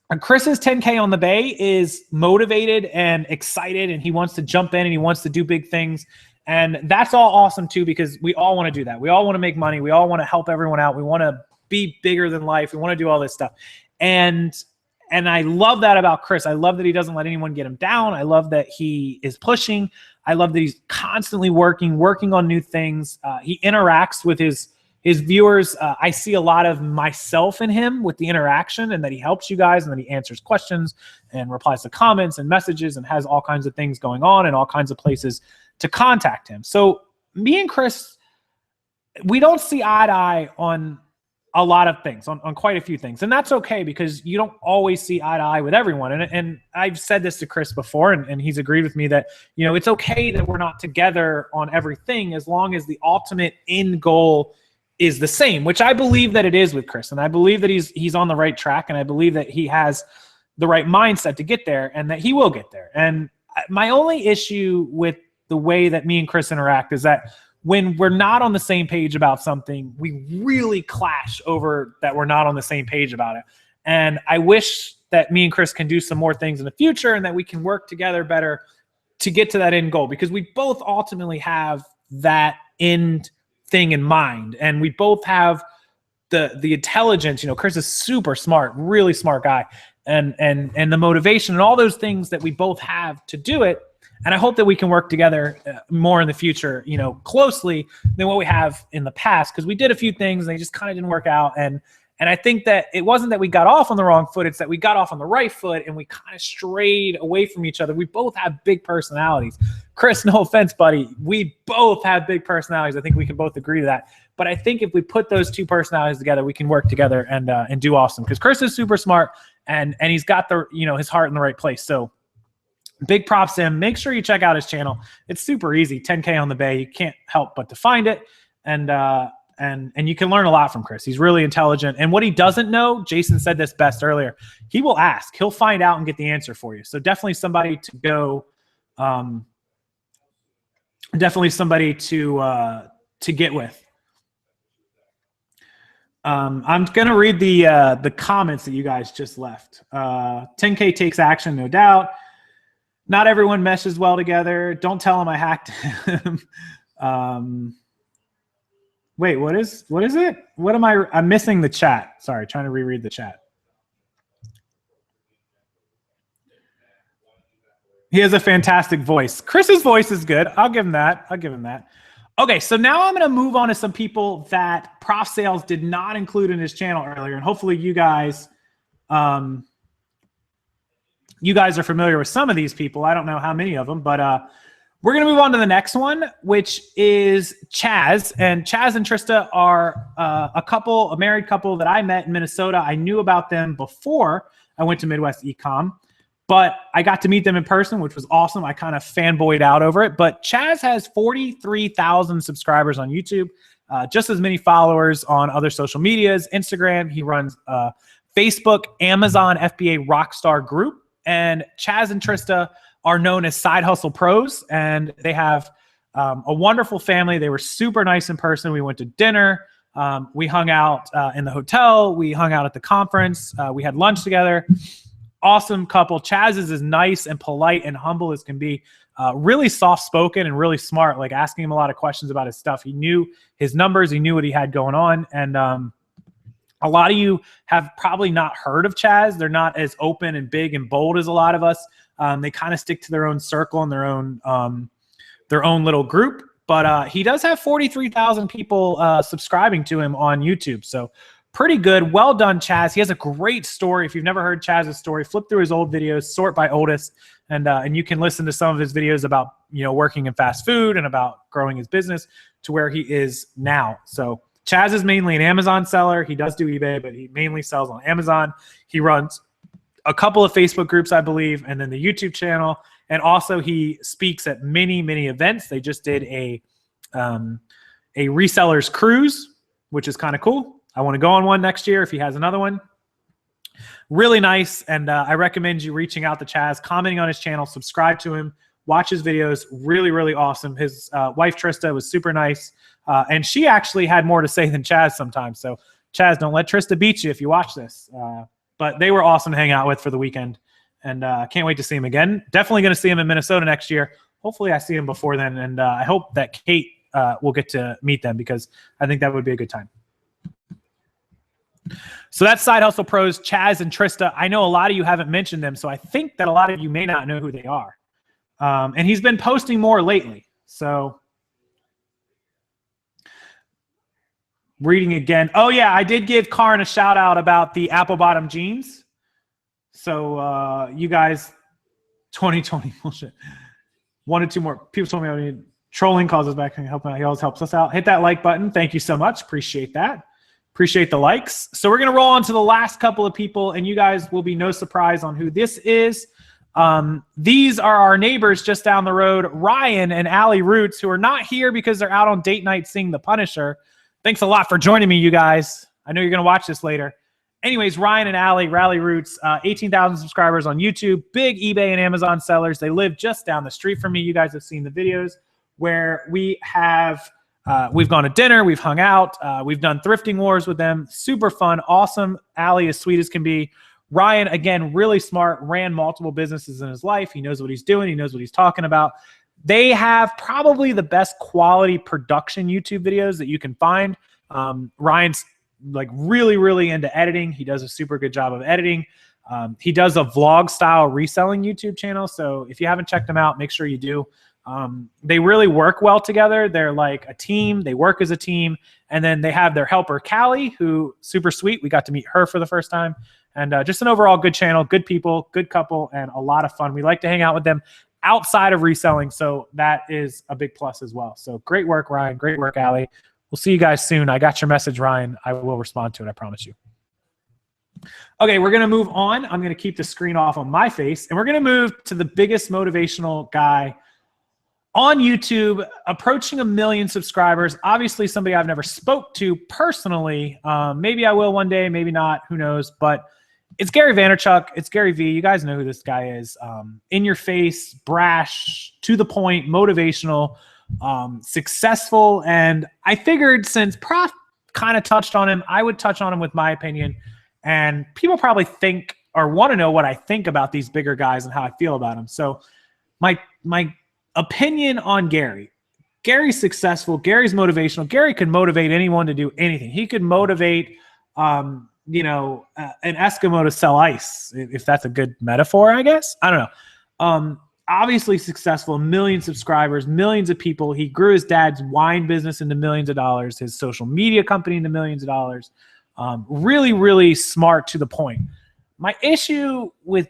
And Chris's 10K on the Bay is motivated and excited, and he wants to jump in and he wants to do big things. And that's all awesome too, because we all want to do that. We all want to make money. We all want to help everyone out. We want to be bigger than life. We want to do all this stuff. And I love that about Chris. I love that he doesn't let anyone get him down. I love that he is pushing. I love that he's constantly working on new things. He interacts with his viewers. I see a lot of myself in him with the interaction, and that he helps you guys, and that he answers questions and replies to comments and messages and has all kinds of things going on and all kinds of places to contact him. So me and Chris, we don't see eye to eye on a lot of things, on quite a few things. And that's okay, because you don't always see eye to eye with everyone. And I've said this to Chris before, and he's agreed with me that, you know, it's okay that we're not together on everything, as long as the ultimate end goal is the same, which I believe that it is with Chris. And I believe that he's on the right track. And I believe that he has the right mindset to get there, and that he will get there. And my only issue with the way that me and Chris interact is that when we're not on the same page about something, we really clash over that we're not on the same page about it. And I wish that me and Chris can do some more things in the future, and that we can work together better to get to that end goal, because we both ultimately have that end thing in mind. And we both have the intelligence. You know, Chris is super smart, really smart guy, and the motivation and all those things that we both have to do it. And I hope that we can work together more in the future, you know, closely than what we have in the past, because we did a few things and they just kind of didn't work out. And I think that it wasn't that we got off on the wrong foot, it's that we got off on the right foot and we kind of strayed away from each other. We both have big personalities. Chris, no offense, buddy, we both have big personalities. I think we can both agree to that. But I think if we put those two personalities together, we can work together and do awesome, because Chris is super smart and he's got the, you know, his heart in the right place. So big props to him. Make sure you check out his channel. It's super easy. 10K on the Bay. You can't help but to find it. And you can learn a lot from Chris. He's really intelligent. And what he doesn't know, Jason said this best earlier, he will ask. He'll find out and get the answer for you. So definitely somebody to go, definitely somebody to get with. I'm going to read the comments that you guys just left. 10K takes action, no doubt. Not everyone meshes well together. Don't tell him I hacked him. Wait, what is it? What am I'm missing the chat. Sorry, trying to reread the chat. He has a fantastic voice. Chris's voice is good. I'll give him that. Okay, so now I'm going to move on to some people that Prof Sales did not include in his channel earlier, and hopefully you guys are familiar with some of these people. I don't know how many of them, but We're going to move on to the next one, which is Chaz. And Chaz and Trista are a married couple that I met in Minnesota. I knew about them before I went to Midwest Ecom, but I got to meet them in person, which was awesome. I kind of fanboyed out over it. But Chaz has 43,000 subscribers on YouTube, just as many followers on other social medias, Instagram. He runs Facebook, Amazon, FBA Rockstar Group. And Chaz and Trista are known as Side Hustle Pros, and they have a wonderful family. They were super nice in person. We went to dinner. We hung out in the hotel. We hung out at the conference. We had lunch together. Awesome couple. Chaz is as nice and polite and humble as can be. Really soft-spoken and really smart, like asking him a lot of questions about his stuff. He knew his numbers. He knew what he had going on. And a lot of you have probably not heard of Chaz. They're not as open and big and bold as a lot of us. They kind of stick to their own circle and their own little group. But he does have 43,000 people subscribing to him on YouTube. So pretty good. Well done, Chaz. He has a great story. If you've never heard Chaz's story, flip through his old videos, sort by oldest, and you can listen to some of his videos about working in fast food and about growing his business to where he is now. So Chaz is mainly an Amazon seller. He does do eBay, but he mainly sells on Amazon. He runs a couple of Facebook groups, I believe, and then the YouTube channel. And also he speaks at many, many events. They just did a resellers cruise, which is kind of cool. I want to go on one next year if he has another one. Really nice. And I recommend you reaching out to Chaz, commenting on his channel, subscribe to him, watch his videos. Really, really awesome. His wife, Trista, was super nice. And she actually had more to say than Chaz sometimes. So Chaz, don't let Trista beat you if you watch this. But they were awesome to hang out with for the weekend. And can't wait to see him again. Definitely going to see him in Minnesota next year. Hopefully I see him before then. And I hope that Kate will get to meet them because I think that would be a good time. So that's Side Hustle Pros, Chaz and Trista. I know a lot of you haven't mentioned them, so I think that a lot of you may not know who they are. And he's been posting more lately. So reading again. Oh, yeah, I did give Karin a shout out about the apple bottom jeans. So you guys, 2020 bullshit. 1 or 2 more. People told me I need trolling causes back. He always helps us out. Hit that like button. Thank you so much. Appreciate that. Appreciate the likes. So we're going to roll on to the last couple of people, and you guys will be no surprise on who this is. These are our neighbors just down the road, Ryan and Allie Roots, who are not here because they're out on date night seeing The Punisher. Thanks a lot for joining me, you guys. I know you're going to watch this later. Anyways, Ryan and Allie, Rally Roots, 18,000 subscribers on YouTube, big eBay and Amazon sellers. They live just down the street from me. You guys have seen the videos where we have, we've gone to dinner, we've hung out, we've done thrifting wars with them. Super fun, awesome. Allie, as sweet as can be. Ryan, again, really smart, ran multiple businesses in his life. He knows what he's doing. He knows what he's talking about. They have probably the best quality production YouTube videos that you can find. Ryan's like really, really into editing. He does a super good job of editing. He does a vlog style reselling YouTube channel. So if you haven't checked them out, make sure you do. They really work well together. They're like a team. They work as a team. And then they have their helper, Callie, who super sweet. We got to meet her for the first time. And just an overall good channel, good people, good couple, and a lot of fun. We like to hang out with them outside of reselling. So that is a big plus as well. So great work, Ryan. Great work, Allie. We'll see you guys soon. I got your message, Ryan. I will respond to it. I promise you. Okay, we're going to move on. I'm going to keep the screen off on my face, and we're going to move to the biggest motivational guy on YouTube, approaching 1 million subscribers. Obviously, somebody I've never spoke to personally. Maybe I will one day, maybe not. Who knows? But it's Gary Vaynerchuk. It's Gary V. You guys know who this guy is. In your face, brash, to the point, motivational, successful. And I figured since Prof kind of touched on him, I would touch on him with my opinion. And people probably think or want to know what I think about these bigger guys and how I feel about them. So my opinion on Gary. Gary's successful. Gary's motivational. Gary could motivate anyone to do anything. He could motivate, an Eskimo to sell ice, if that's a good metaphor, I guess. I don't know. Obviously successful, 1 million subscribers, millions of people. He grew his dad's wine business into millions of dollars, his social media company into millions of dollars. Really, really smart to the point. My issue with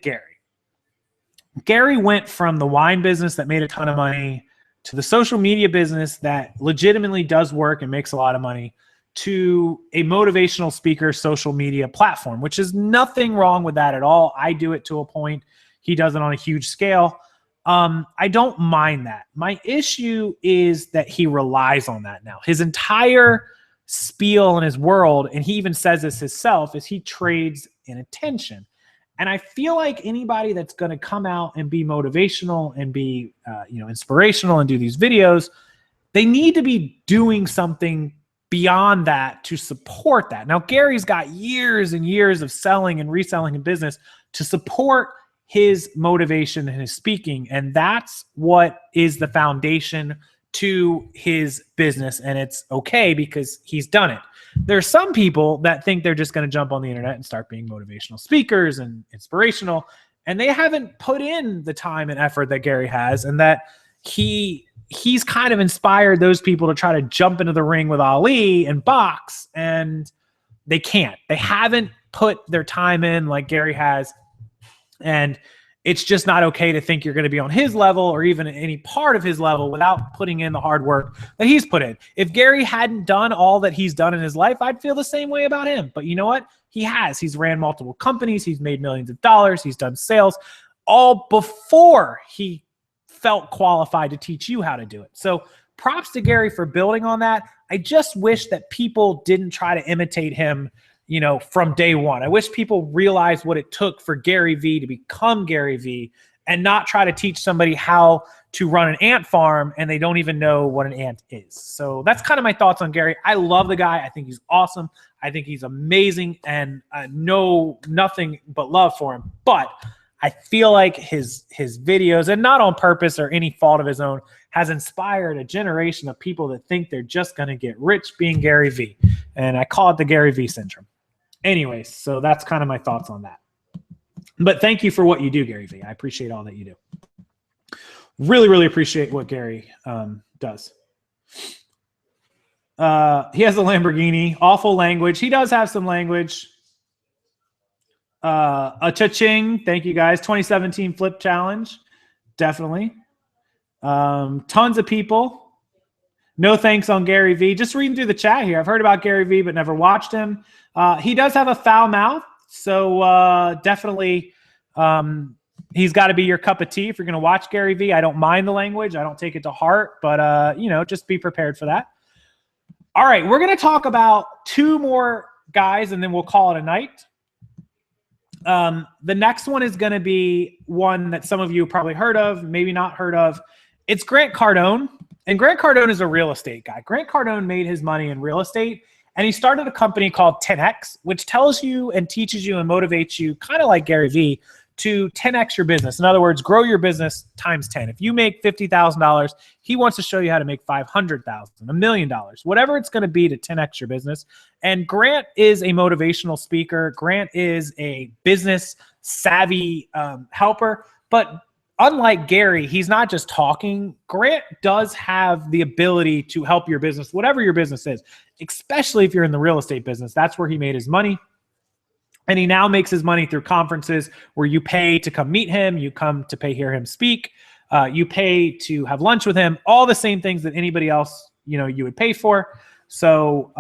Gary went from the wine business that made a ton of money to the social media business that legitimately does work and makes a lot of money, to a motivational speaker social media platform, which is nothing wrong with that at all. I do it to a point. He does it on a huge scale. I don't mind that. My issue is that he relies on that now. His entire spiel in his world, and he even says this himself, is he trades in attention. And I feel like anybody that's going to come out and be motivational and be inspirational and do these videos, they need to be doing something beyond that to support that. Now, Gary's got years and years of selling and reselling in business to support his motivation and his speaking. And that's what is the foundation to his business. And it's okay because he's done it. There's some people that think they're just going to jump on the internet and start being motivational speakers and inspirational, and they haven't put in the time and effort that Gary has, and that he's kind of inspired those people to try to jump into the ring with Ali and box, and they can't. They haven't put their time in like Gary has, and it's just not okay to think you're going to be on his level or even any part of his level without putting in the hard work that he's put in. If Gary hadn't done all that he's done in his life, I'd feel the same way about him. But you know what? He has. He's ran multiple companies. He's made millions of dollars. He's done sales all before he felt qualified to teach you how to do it. So props to Gary for building on that. I just wish that people didn't try to imitate him, from day one. I wish people realized what it took for Gary V to become Gary V and not try to teach somebody how to run an ant farm and they don't even know what an ant is. So that's kind of my thoughts on Gary. I love the guy. I think he's awesome. I think he's amazing, and I know nothing but love for him. But I feel like his videos, and not on purpose or any fault of his own, has inspired a generation of people that think they're just going to get rich being Gary V. And I call it the Gary V syndrome. Anyways, so that's kind of my thoughts on that. But thank you for what you do, Gary V. I appreciate all that you do. Really, really appreciate what Gary does. He has a Lamborghini. Awful language. He does have some language. A cha-ching. Thank you, guys. 2017 Flip Challenge. Definitely. Tons of people. No thanks on Gary V. Just reading through the chat here. I've heard about Gary V, but never watched him. He does have a foul mouth, so definitely he's got to be your cup of tea if you're going to watch Gary V. I don't mind the language. I don't take it to heart, but, just be prepared for that. All right, we're going to talk about two more guys, and then we'll call it a night. The next one is going to be one that some of you probably heard of, maybe not heard of. It's Grant Cardone. And Grant Cardone is a real estate guy. Grant Cardone made his money in real estate, and he started a company called 10X, which tells you and teaches you and motivates you, kind of like Gary V, to 10X your business. In other words, grow your business times 10. If you make $50,000, he wants to show you how to make $500,000, $1 million, whatever it's going to be to 10X your business. And Grant is a motivational speaker. Grant is a business savvy helper, but unlike Gary, he's not just talking. Grant does have the ability to help your business, whatever your business is, especially if you're in the real estate business. That's where he made his money. And he now makes his money through conferences where you pay to come meet him, you come to hear him speak, you pay to have lunch with him, all the same things that anybody else, you would pay for. So,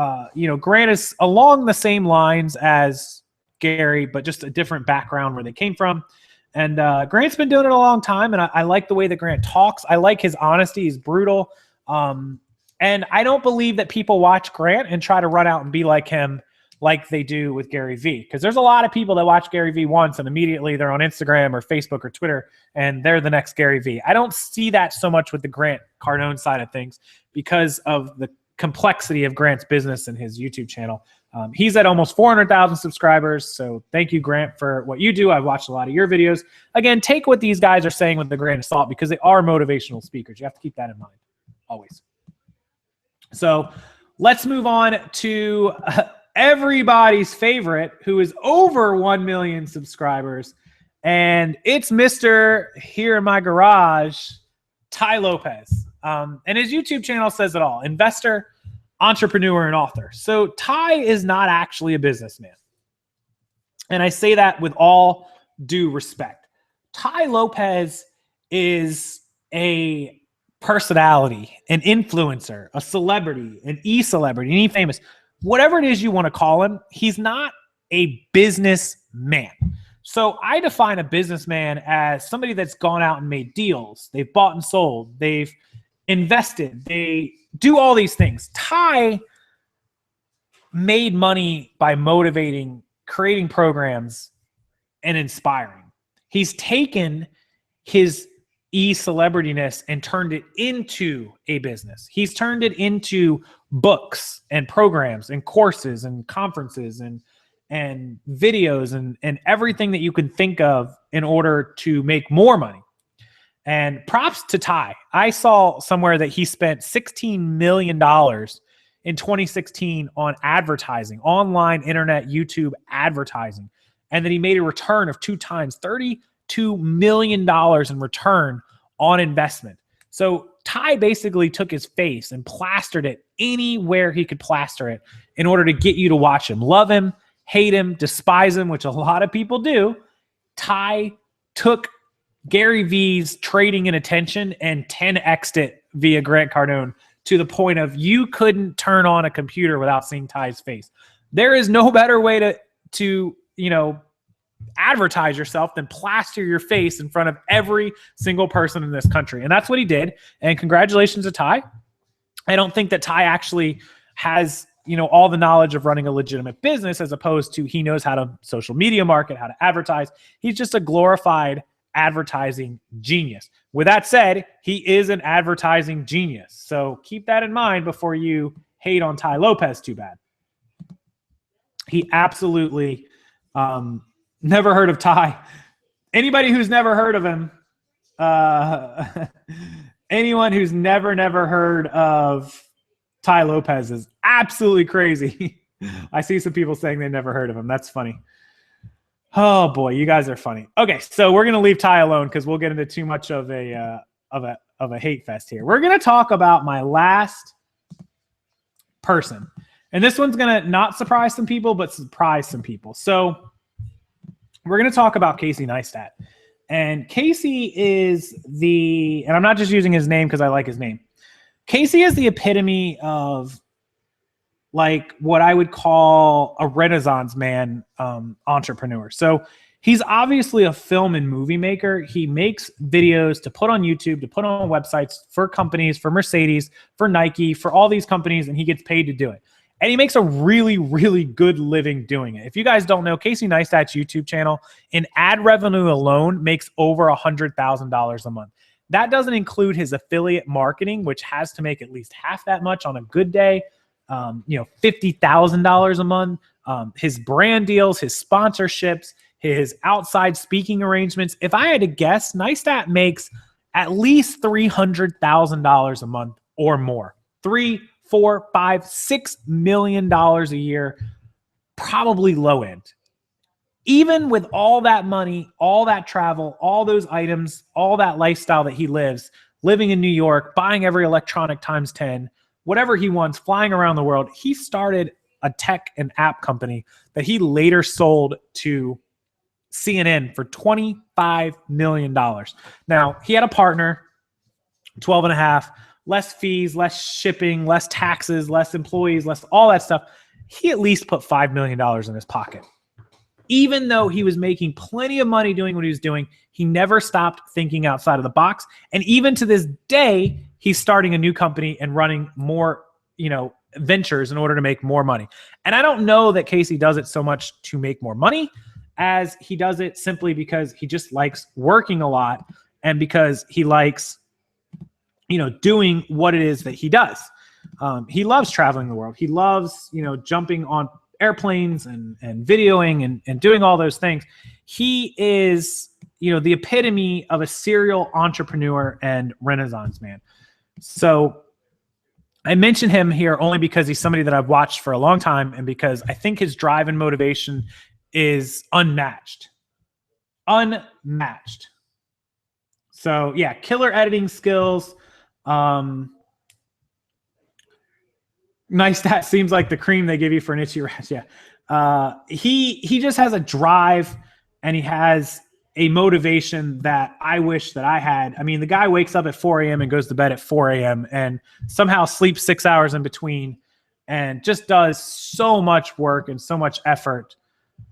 Grant is along the same lines as Gary, but just a different background where they came from. And Grant's been doing it a long time, and I like the way that Grant talks. I like his honesty. He's brutal. And I don't believe that people watch Grant and try to run out and be like him like they do with Gary V. Because there's a lot of people that watch Gary V once and immediately they're on Instagram or Facebook or Twitter and they're the next Gary V. I don't see that so much with the Grant Cardone side of things because of the complexity of Grant's business and his YouTube channel. He's at almost 400,000 subscribers. So thank you, Grant, for what you do. I've watched a lot of your videos. Again, take what these guys are saying with a grain of salt because they are motivational speakers. You have to keep that in mind always. So let's move on to everybody's favorite, who is over 1 million subscribers. And it's Mr. Here in My Garage, Tai Lopez. And his YouTube channel says it all. Investor, entrepreneur, and author. So Tai is not actually a businessman. And I say that with all due respect. Tai Lopez is a personality, an influencer, a celebrity, an e-celebrity, an e-famous, whatever it is you want to call him, he's not a businessman. So I define a businessman as somebody that's gone out and made deals. They've bought and sold. They've invested. They do all these things. Tai made money by motivating, creating programs, and inspiring. He's taken his e-celebrityness and turned it into a business. He's turned it into books and programs and courses and conferences and videos and everything that you can think of in order to make more money. And props to Tai. I saw somewhere that he spent $16 million in 2016 on advertising, online, internet, YouTube advertising. And then he made a return of 2 times, $32 million in return on investment. So Tai basically took his face and plastered it anywhere he could plaster it in order to get you to watch him. Love him, hate him, despise him, which a lot of people do. Tai took Gary V's trading and attention and 10x'd it via Grant Cardone to the point of you couldn't turn on a computer without seeing Tai's face. There is no better way to advertise yourself than plaster your face in front of every single person in this country. And that's what he did. And congratulations to Tai. I don't think that Tai actually has, all the knowledge of running a legitimate business, as opposed to he knows how to social media market, how to advertise. He's just a glorified advertising genius. With that said, he is an advertising genius. So keep that in mind before you hate on Tai Lopez too bad. He absolutely, never heard of Tai. Anybody who's never heard of him, anyone who's never heard of Tai Lopez is absolutely crazy. I see some people saying they never heard of him. That's funny. Oh boy, you guys are funny. Okay, so we're gonna leave Tai alone because we'll get into too much of a hate fest here. We're gonna talk about my last person, and this one's gonna not surprise some people, but surprise some people. So we're going to talk about Casey Neistat. And Casey is and I'm not just using his name because I like his name. Casey is the epitome of like what I would call a Renaissance man entrepreneur. So he's obviously a film and movie maker. He makes videos to put on YouTube, to put on websites for companies, for Mercedes, for Nike, for all these companies, and he gets paid to do it. And he makes a really, really good living doing it. If you guys don't know, Casey Neistat's YouTube channel in ad revenue alone makes over $100,000 a month. That doesn't include his affiliate marketing, which has to make at least half that much on a good day. $50,000 a month. His brand deals, his sponsorships, his outside speaking arrangements. If I had to guess, Neistat makes at least $300,000 a month or more. $3, $4, $5, $6 million a year, probably low end. Even with all that money, all that travel, all those items, all that lifestyle that he lives, living in New York, buying every electronic times 10, whatever he wants, flying around the world, he started a tech and app company that he later sold to CNN for $25 million. Now, he had a partner, 12 and a half, less fees, less shipping, less taxes, less employees, less all that stuff. He at least put $5 million in his pocket. Even though he was making plenty of money doing what he was doing, he never stopped thinking outside of the box. And even to this day, he's starting a new company and running more, ventures in order to make more money. And I don't know that Casey does it so much to make more money as he does it simply because he just likes working a lot and because he likes doing what it is that he does. He loves traveling the world. He loves, jumping on airplanes and videoing and doing all those things. He is, the epitome of a serial entrepreneur and Renaissance man. So I mention him here only because he's somebody that I've watched for a long time and because I think his drive and motivation is unmatched. Unmatched. So yeah, killer editing skills. Neistat seems like the cream they give you for an itchy rash. Yeah. He just has a drive and he has a motivation that I wish that I had. I mean, the guy wakes up at 4 a.m. and goes to bed at 4 a.m. and somehow sleeps 6 hours in between and just does so much work and so much effort,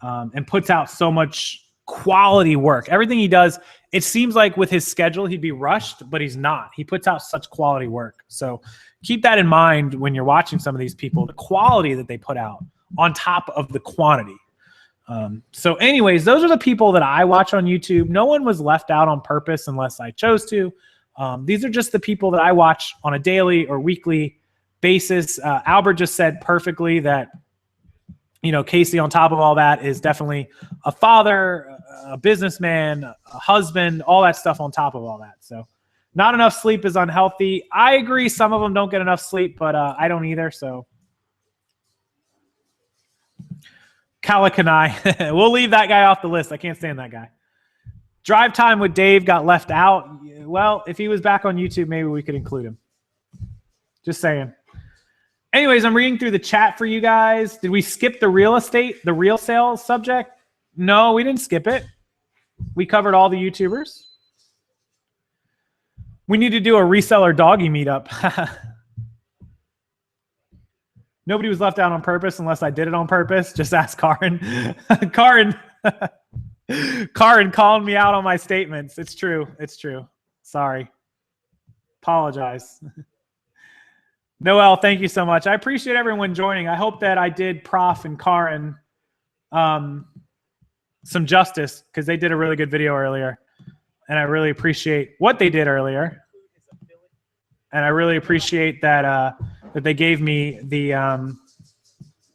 and puts out so much quality work. Everything he does, it seems like with his schedule, he'd be rushed, but he's not. He puts out such quality work. So keep that in mind when you're watching some of these people, the quality that they put out on top of the quantity. So anyways, those are the people that I watch on YouTube. No one was left out on purpose unless I chose to. These are just the people that I watch on a daily or weekly basis. Albert just said perfectly that, you know, Casey on top of all that is definitely a father, a businessman, a husband, all that stuff on top of all that. So not enough sleep is unhealthy. I agree. Some of them don't get enough sleep, but I don't either. So Kalakanai, we'll leave that guy off the list. I can't stand that guy. Drive time with Dave got left out. Well, if he was back on YouTube, maybe we could include him. Just saying. Anyways, I'm reading through the chat for you guys. Did we skip the real sales subject? No, we didn't skip it. We covered all the YouTubers. We need to do a reseller doggy meetup. Nobody was left out on purpose unless I did it on purpose. Just ask Karin. Karin calling me out on my statements. It's true. It's true. Sorry. Apologize. Noel, thank you so much. I appreciate everyone joining. I hope that I did Prof and Karin some justice because they did a really good video earlier. And I really appreciate what they did earlier. And I really appreciate that that they gave me the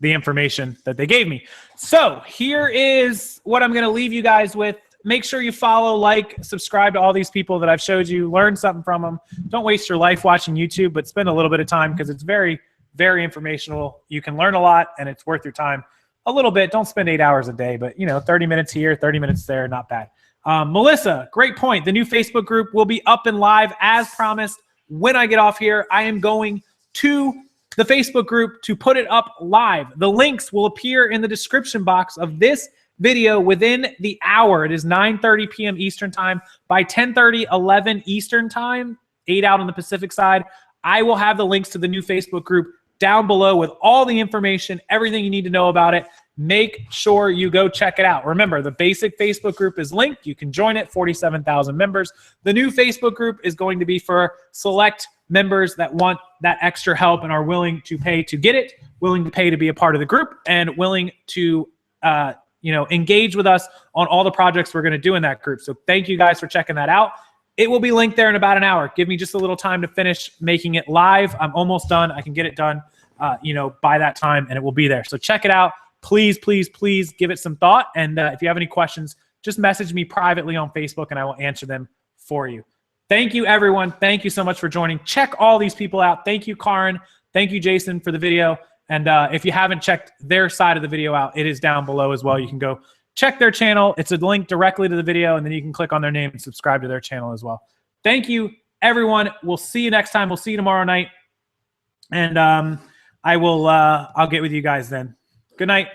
information that they gave me. So here is what I'm going to leave you guys with. Make sure you follow, like, subscribe to all these people that I've showed you. Learn something from them. Don't waste your life watching YouTube, but spend a little bit of time because it's very, very informational. You can learn a lot, and it's worth your time a little bit. Don't spend 8 hours a day, but, you know, 30 minutes here, 30 minutes there, not bad. Melissa, great point. The new Facebook group will be up and live as promised. When I get off here, I am going to the Facebook group to put it up live. The links will appear in the description box of this video within the hour. It is 9:30 p.m. Eastern time. By 10:30, 11 Eastern time, 8 out on the Pacific side, I will have the links to the new Facebook group down below with all the information, everything you need to know about it. Make sure you go check it out. Remember, the basic Facebook group is linked. You can join it, 47,000 members. The new Facebook group is going to be for select members that want that extra help and are willing to pay to get it, willing to pay to be a part of the group, and willing to engage with us on all the projects we're going to do in that group. So thank you guys for checking that out. It will be linked there in about an hour. Give me just a little time to finish making it live. I'm almost done. I can get it done, by that time, and it will be there. So check it out. Please, please, please give it some thought. And if you have any questions, just message me privately on Facebook, and I will answer them for you. Thank you, everyone. Thank you so much for joining. Check all these people out. Thank you, Karin. Thank you, Jason, for the video. And if you haven't checked their side of the video out, it is down below as well. You can go check their channel. It's a link directly to the video, and then you can click on their name and subscribe to their channel as well. Thank you, everyone. We'll see you next time. We'll see you tomorrow night. And I'll get with you guys then. Good night.